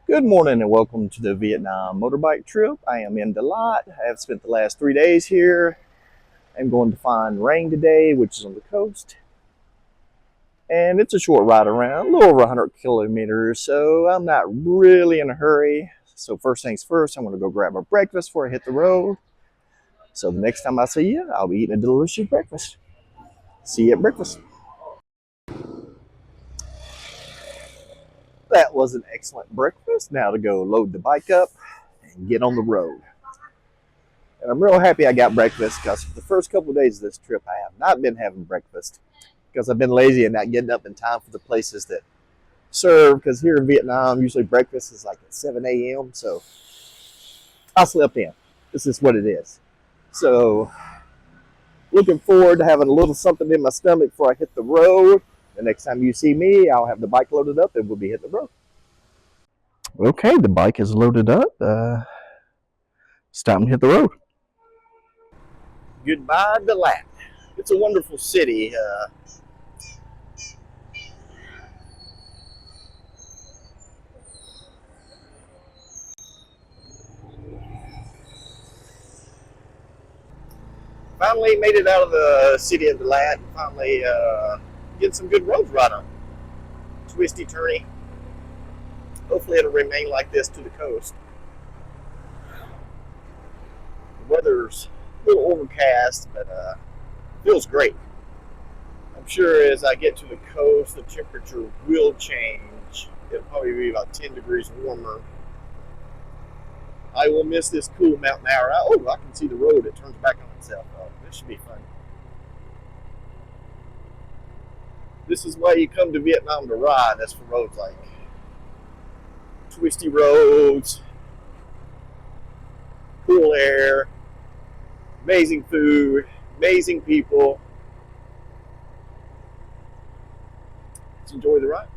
Good morning and welcome to the Vietnam Motorbike Trip. I am in Dalat. I have spent the last 3 days here. I'm going to Phan Rang today, which is on the coast. And it's a short ride around, a little over 100 kilometers, so I'm not really in a hurry. So first things first, I'm going to go grab a breakfast before I hit the road. So the next time I see you, I'll be eating a delicious breakfast. See you at breakfast. That was an excellent breakfast. Now to go load the bike up and get on the road. And I'm real happy I got breakfast because for the first couple of days of this trip, I have not been having breakfast because I've been lazy and not getting up in time for the places that serve. Because here in Vietnam, usually breakfast is like at 7 a.m. So I slept in. This is what it is. So looking forward to having a little something in my stomach before I hit the road. The next time you see me, I'll have the bike loaded up and we'll be hitting the road. Okay, the bike is loaded up. It's time to hit the road. Goodbye, Dalat. It's a wonderful city. Finally made it out of the city of Dalat and finally get some good roads right on. Twisty, turny. Hopefully it'll remain like this to the coast. The weather's a little overcast, but feels great. I'm sure as I get to the coast, the temperature will change. It'll probably be about 10 degrees warmer. I will miss this cool mountain hour. Oh, I can see the road. It turns back on itself. Oh, this should be fun. This is why you come to Vietnam to ride. That's for roads like twisty roads, cool air, amazing food, amazing people. Let's enjoy the ride.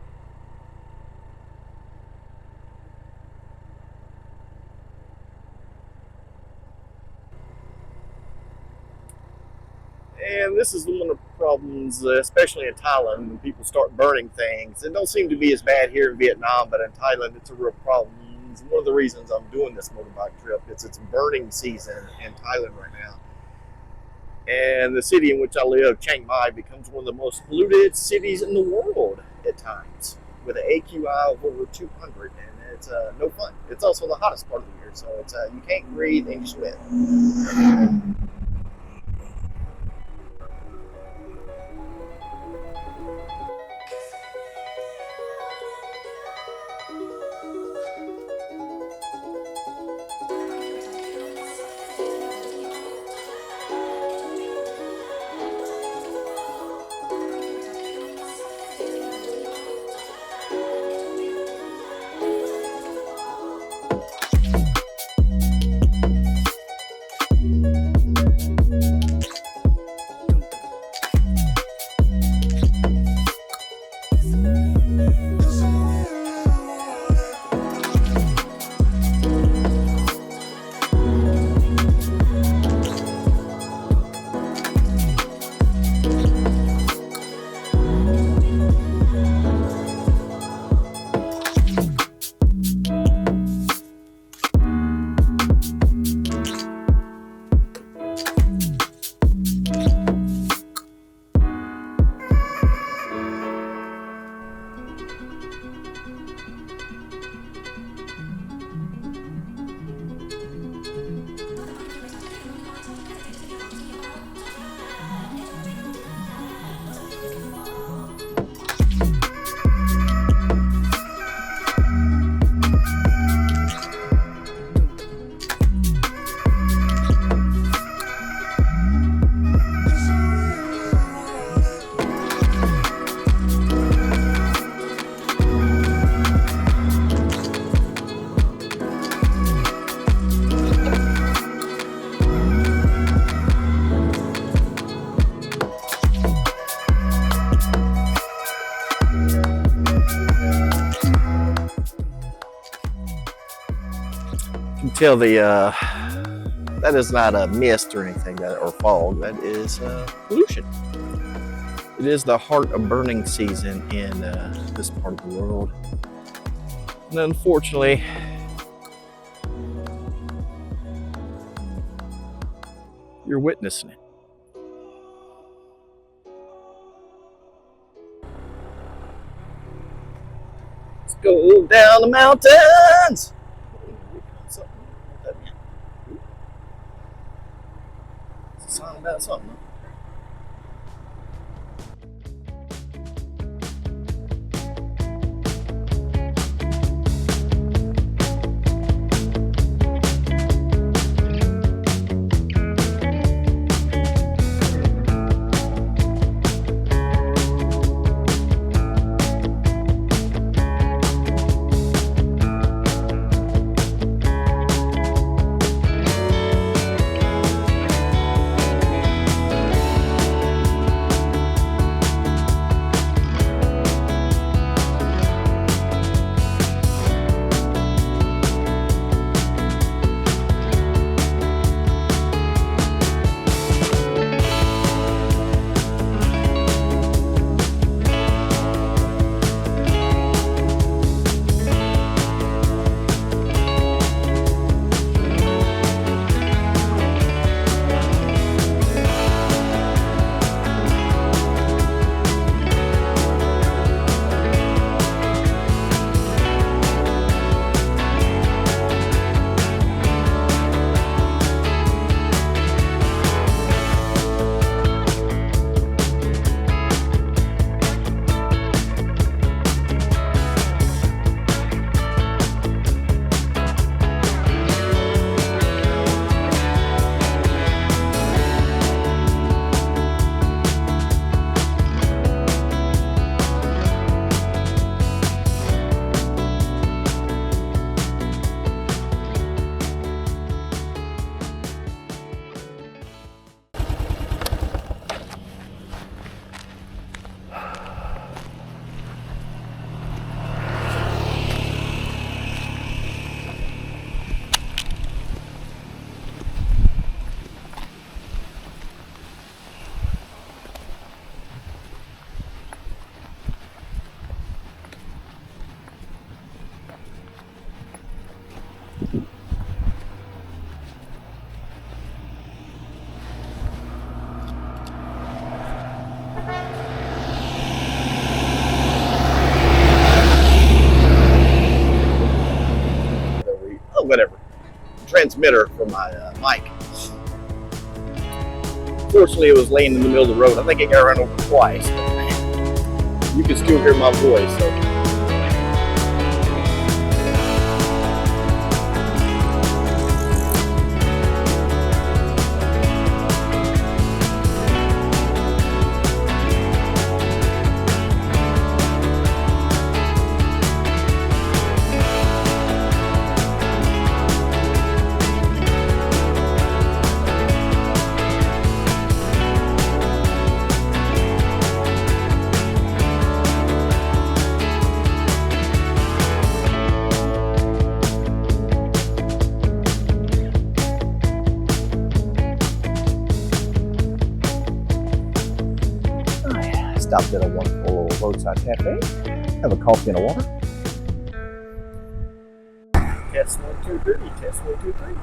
And this is one of the problems, especially in Thailand, when people start burning things. It don't seem to be as bad here in Vietnam, but in Thailand, it's a real problem. It's one of the reasons I'm doing this motorbike trip. It's burning season in Thailand right now. And the city in which I live, Chiang Mai, becomes one of the most polluted cities in the world at times, with an AQI of over 200, and it's no fun. It's also the hottest part of the year, so it's you can't breathe and you sweat. You can tell that is not a mist or anything or fog. That is pollution. It is the heart of burning season in this part of the world. And unfortunately, you're witnessing it. Let's go down the mountains. It's a song about something. Whatever, transmitter for my mic. Fortunately, it was laying in the middle of the road. I think it got run over twice, but you can still hear my voice. So. Stopped at a wonderful little roadside cafe. Have a coffee and a water. Test 1, 2, 3. Test 1, 2, 3.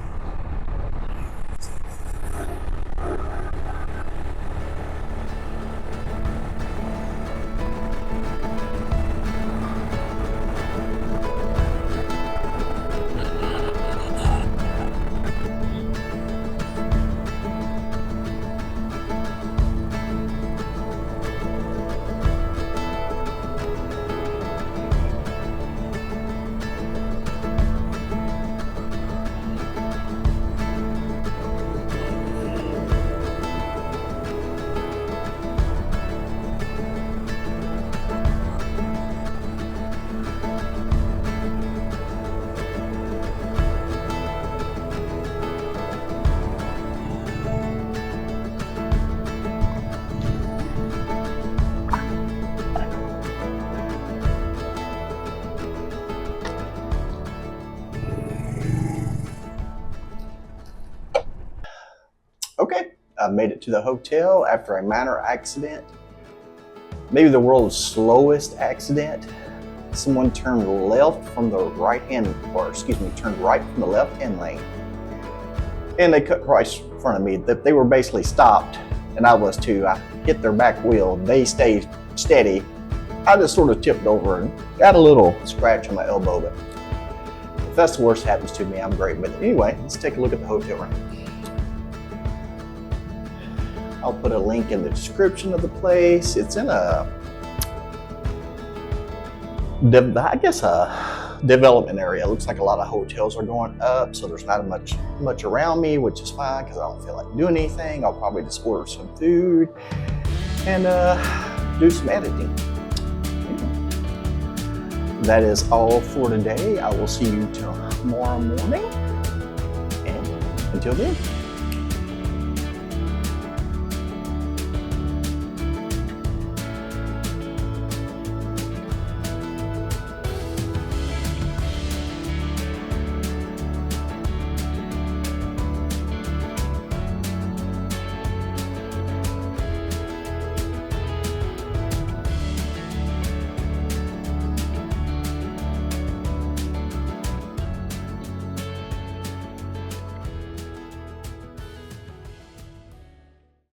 Okay, I made it to the hotel after a minor accident. Maybe the world's slowest accident. someone turned left from the right hand, or excuse me, turned right from the left hand lane. And they cut right in front of me. They were basically stopped, and I was too. I hit their back wheel. They stayed steady. I just sort of tipped over and got a little scratch on my elbow, but if that's the worst that happens to me, I'm great with it. Anyway, let's take a look at the hotel room. I'll put a link in the description of the place. It's in a development area. It looks like a lot of hotels are going up, so there's not much around me, which is fine because I don't feel like doing anything. I'll probably just order some food and do some editing. That is all for today. I will see you tomorrow morning, and until then.